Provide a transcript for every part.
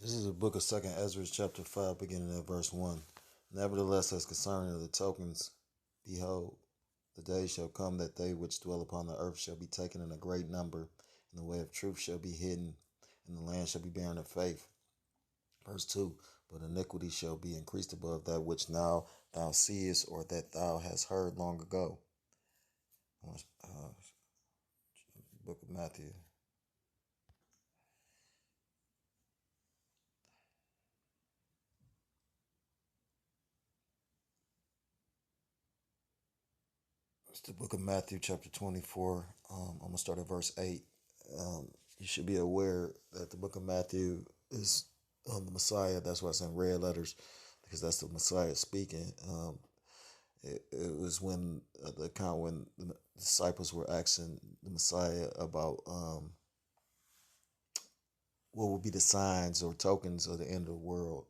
This is the book of Second Ezra, chapter 5, beginning at verse 1. Nevertheless, as concerning the tokens, behold, the day shall come that they which dwell upon the earth shall be taken in a great number, and the way of truth shall be hidden, and the land shall be barren of faith. Verse 2. But iniquity shall be increased above that which now thou seest, or that thou hast heard long ago. Book of Matthew. It's the book of Matthew, chapter 24. I'm going to start at verse 8. You should be aware that the book of Matthew is the Messiah. That's why it's in red letters, because that's the Messiah speaking. It was when the account when the disciples were asking the Messiah about what would be the signs or tokens of the end of the world.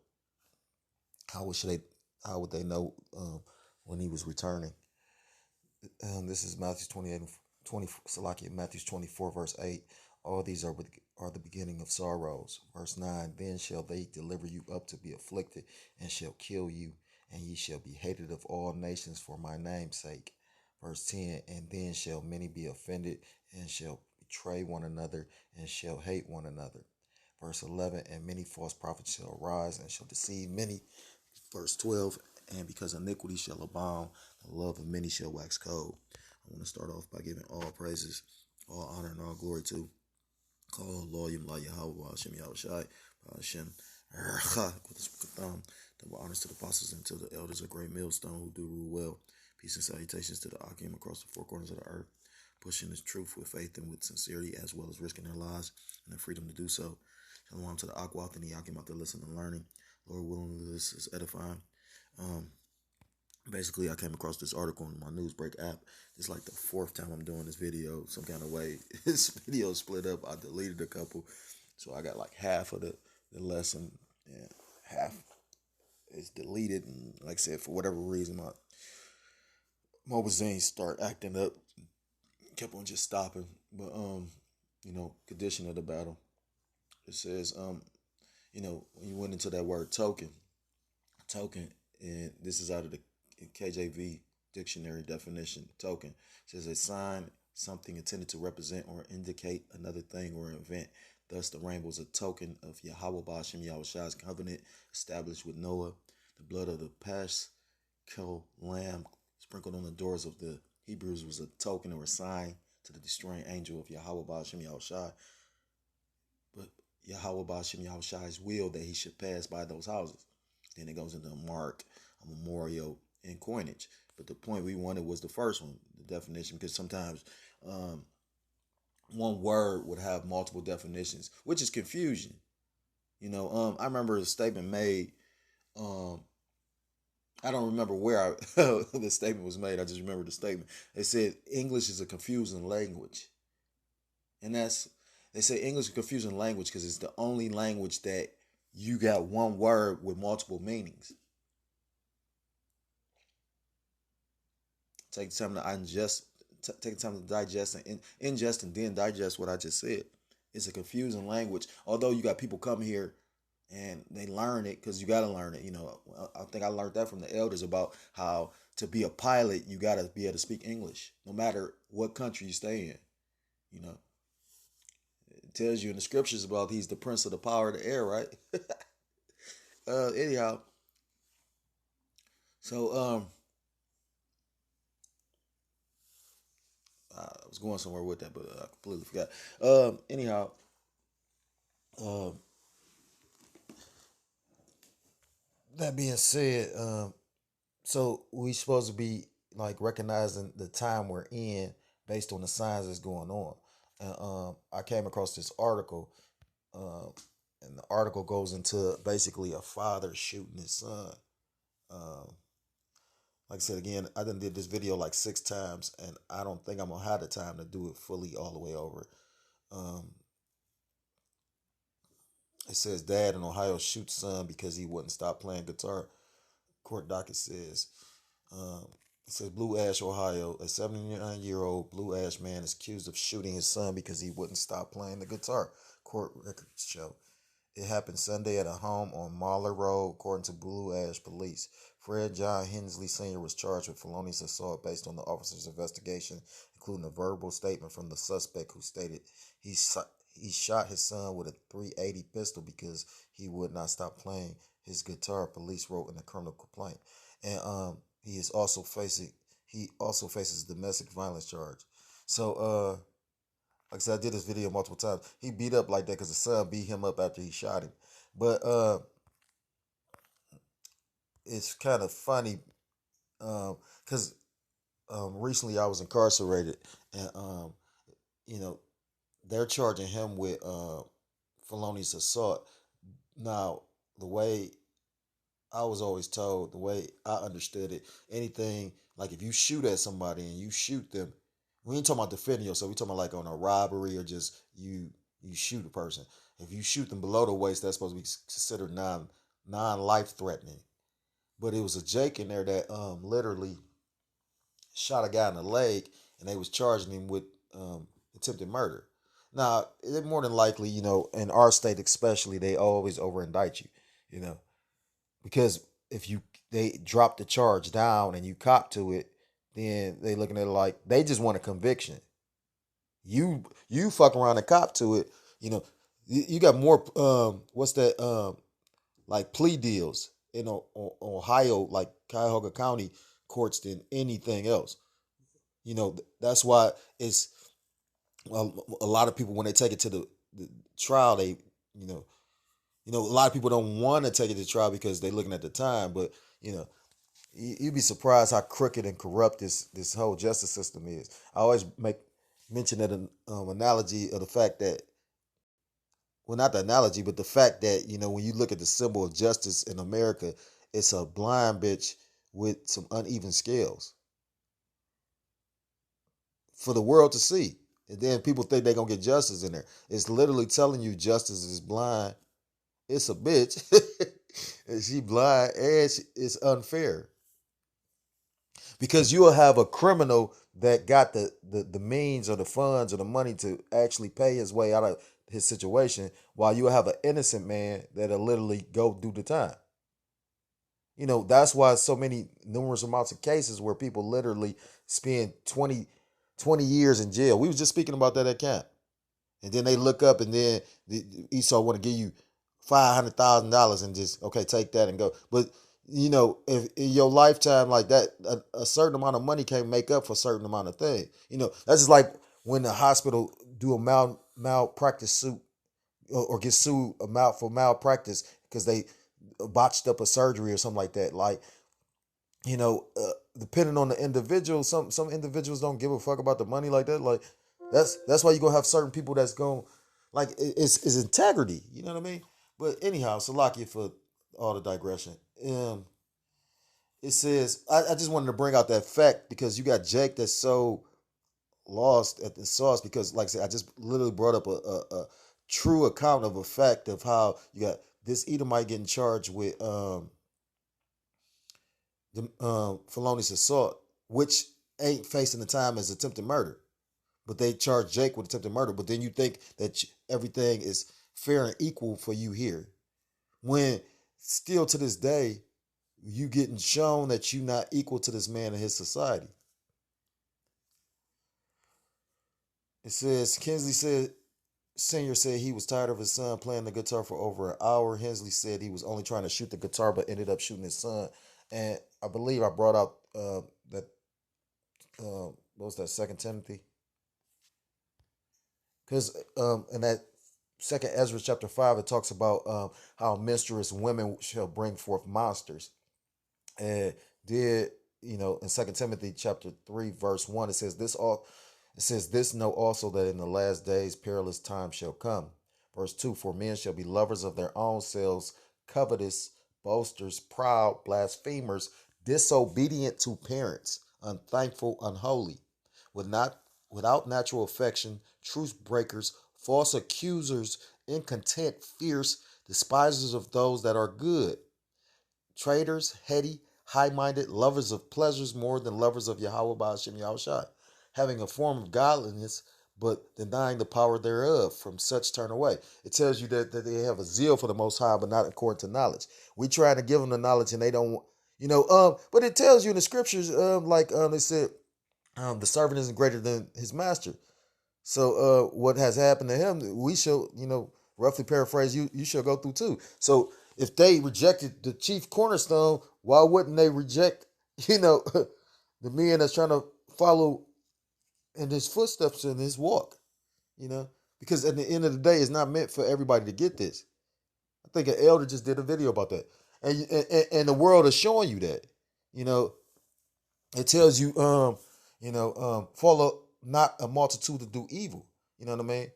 Should they? How would they know when he was returning? This is Matthew 28 and 20. Salakia, Matthew 24 verse 8. All these are the beginning of sorrows. Verse 9. Then shall they deliver you up to be afflicted, and shall kill you, and ye shall be hated of all nations for my name's sake. Verse 10. And then shall many be offended, and shall betray one another, and shall hate one another. Verse 11. And many false prophets shall arise, and shall deceive many. Verse 12. And because iniquity shall abound, the love of many shall wax cold. I want to start off by giving all praises, all honor, and all glory to Call Loyum La Yahweh Hashem Yahushai Hashem double honors to the apostles and to the elders of Great Millstone who do rule well. Peace and salutations to the Akim across the four corners of the earth, pushing this truth with faith and with sincerity, as well as risking their lives and their freedom to do so. Shalom to the Akwath and the Akim out there listening and learning. Lord willing, this is edifying. Basically, I came across this article in my Newsbreak app. It's like the fourth time I'm doing this video some kind of way. This video split up. I deleted a couple. So I got like half of the lesson and half is deleted. And like I said, for whatever reason, my mobile zine start acting up. Kept on just stopping. But, condition of the battle. It says, when you went into that word token, and this is out of the KJV dictionary definition. Token says a sign, something intended to represent or indicate another thing or event. Thus, the rainbow is a token of Yahweh Ba'ashem Yahushai's covenant established with Noah. The blood of the Paschal lamb sprinkled on the doors of the Hebrews was a token or a sign to the destroying angel of Yahweh Ba'ashem Yahushai. But Yahweh Ba'ashem Yahushai's will that he should pass by those houses. Then it goes into a mark, a memorial, and coinage. But the point we wanted was the first one, the definition, because sometimes one word would have multiple definitions, which is confusion. I remember a statement made. I don't remember where the statement was made. I just remember the statement. They said English is a confusing language, and they say English is a confusing language because it's the only language that you got one word with multiple meanings. Take time to take time to digest and ingest and then digest what I just said. It's a confusing language. Although you got people come here and they learn it because you got to learn it. I think I learned that from the elders about how to be a pilot, you got to be able to speak English, no matter what country you stay in. It tells you in the scriptures about he's the prince of the power of the air, right? Anyhow, so I was going somewhere with that, but I completely forgot. Anyhow, um, that being said, so we supposed to be like recognizing the time we're in based on the signs that's going on. And I came across this article, um, and the article goes into basically a father shooting his son. Um, like I said again, I done did this video like 6 times, and I don't think I'm gonna have the time to do it fully all the way over. Um, it says dad in Ohio shoots son because he wouldn't stop playing guitar. Court docket says. Um, it says Blue Ash, Ohio. A 79-year-old Blue Ash man is accused of shooting his son because he wouldn't stop playing the guitar. Court records show. It happened Sunday at a home on Marler Road, according to Blue Ash Police. Fred John Hensley Sr. was charged with felonious assault based on the officer's investigation, including a verbal statement from the suspect who stated he shot his son with a .380 pistol because he would not stop playing his guitar. Police wrote in a criminal complaint, and he also faces domestic violence charge. So like I said, I did this video multiple times. He beat up like that because the son beat him up after he shot him. But it's kind of funny because recently I was incarcerated, and you know they're charging him with felonious assault. Now, the way I was always told, the way I understood it, anything like if you shoot at somebody and you shoot them, we ain't talking about defending yourself. We talking about like on a robbery or just you shoot a person. If you shoot them below the waist, that's supposed to be considered non life threatening. But it was a Jake in there that literally shot a guy in the leg, and they was charging him with attempted murder. Now, it more than likely, in our state especially, they always over indict you, you know, because if they drop the charge down and you cop to it, then they looking at it like they just want a conviction. You fuck around and cop to it, you know. You got more what's that like plea deals in Ohio, like Cuyahoga County courts than anything else. That's why it's a lot of people when they take it to the trial, they you know a lot of people don't want to take it to trial because they're looking at the time, but you know you'd be surprised how crooked and corrupt this whole justice system is. I always make mention of an analogy of the fact that, well, not the analogy, but the fact that when you look at the symbol of justice in America, it's a blind bitch with some uneven scales for the world to see. And then people think they're gonna get justice in there. It's literally telling you justice is blind. It's a bitch. And she blind and it's unfair. Because you'll have a criminal that got the means or the funds or the money to actually pay his way out of his situation, while you'll have an innocent man that'll literally go do the time. That's why so many numerous amounts of cases where people literally spend 20 years in jail. We was just speaking about that at camp. And then they look up and then Esau want to give you $500,000 and just, okay, take that and go. But, if in your lifetime like that, a certain amount of money can't make up for a certain amount of things. That's just like when the hospital do a malpractice suit or get sued for malpractice because they botched up a surgery or something like that. Like, depending on the individual, some individuals don't give a fuck about the money like that. Like, that's why you're gonna have certain people that's going like it's integrity. You know what I mean? But anyhow, Salakia for all the digression. It says I just wanted to bring out that fact because you got Jake that's so lost at the sauce because, like I said, I just literally brought up a true account of a fact of how you got this Edomite getting charged with the felonious assault, which ain't facing the time as attempted murder, but they charge Jake with attempted murder. But then you think that everything is fair and equal for you here, when still to this day you getting shown that you not equal to this man in his society. It says Kinsley said Senior said he was tired of his son playing the guitar for over an hour. Hensley said he was only trying to shoot the guitar, but ended up shooting his son. And I believe I brought out that what was that, Second Timothy? Because in that Second Ezra chapter 5, it talks about how menstruous women shall bring forth monsters. And did in Second Timothy chapter 3 verse 1, it says this know also that in the last days perilous times shall come. Verse 2, for men shall be lovers of their own selves, covetous, boasters, proud, blasphemers, disobedient to parents, unthankful, unholy, without natural affection, truth breakers, false accusers, incontent, fierce, despisers of those that are good, traitors, heady, high-minded, lovers of pleasures more than lovers of Yahweh Ba'ashem Yahushua, having a form of godliness, but denying the power thereof, from such turn away. It tells you that they have a zeal for the Most High, but not according to knowledge. We trying to give them the knowledge, and they don't. But it tells you in the scriptures, they said, the servant isn't greater than his master. So what has happened to him, we shall, roughly paraphrase, you shall go through too. So if they rejected the chief cornerstone, why wouldn't they reject, the men that's trying to follow in his footsteps in his walk? You know, because at the end of the day, it's not meant for everybody to get this. I think an elder just did a video about that, and the world is showing you that. You know, it tells you, follow not a multitude to do evil. You know what I mean?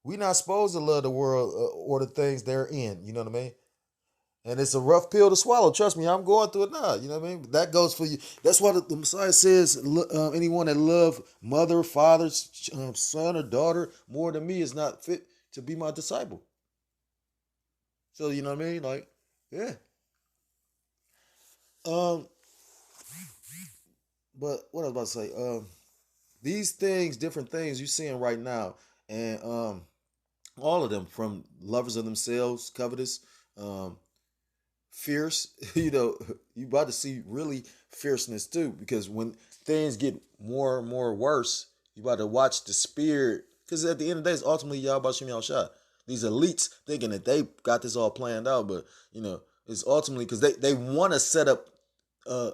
We not supposed to love the world or the things they're in. You know what I mean? And it's a rough pill to swallow. Trust me, I'm going through it now. You know what I mean? That goes for you. That's why the Messiah says, anyone that love mother, father, son, or daughter more than me is not fit to be my disciple. So you know what I mean? Like, yeah. Um, but what I was about to say, these things, different things you seeing right now, and all of them, from lovers of themselves, covetous, um, fierce. You about to see really fierceness too, because when things get more and more worse, you about to watch the spirit. Because at the end of the day, it's ultimately y'all about Shimmy shot. These elites thinking that they got this all planned out, but it's ultimately because they want to set up a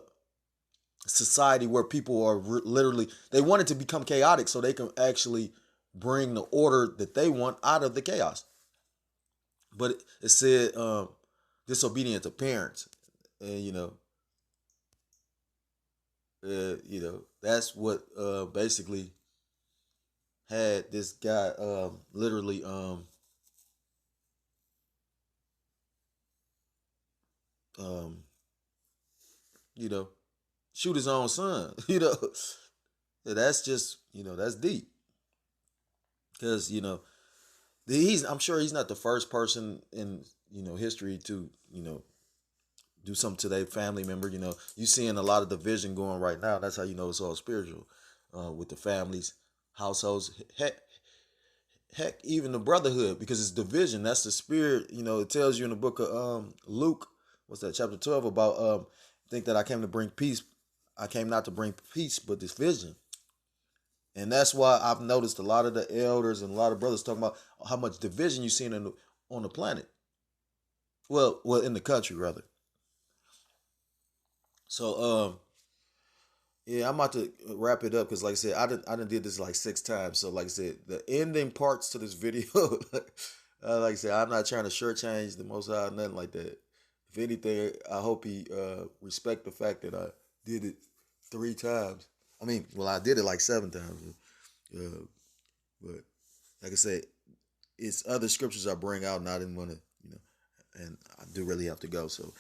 society where people are literally, they want it to become chaotic so they can actually bring the order that they want out of the chaos. But it said disobedient to parents, and that's what basically had this guy literally um you know shoot his own son. That's just that's deep, because he's, I'm sure he's not the first person in history to do something to their family member. You seeing a lot of division going right now. That's how you know it's all spiritual, with the families, households, heck, even the brotherhood, because it's division. That's the spirit. It tells you in the book of Luke, what's that, chapter 12, about think that I came to bring peace. I came not to bring peace, but division. And that's why I've noticed a lot of the elders and a lot of brothers talking about how much division you seen on the planet. Well, in the country rather. So yeah, I'm about to wrap it up, because, like I said, I done did this like 6 times. So, like I said, the ending parts to this video, like I said, I'm not trying to shortchange the Most High, nothing like that. If anything, I hope he respect the fact that I did it 3 times. I mean, well, I did it like 7 times, but like I said, it's other scriptures I bring out, and I didn't want to, and I do really have to go. So,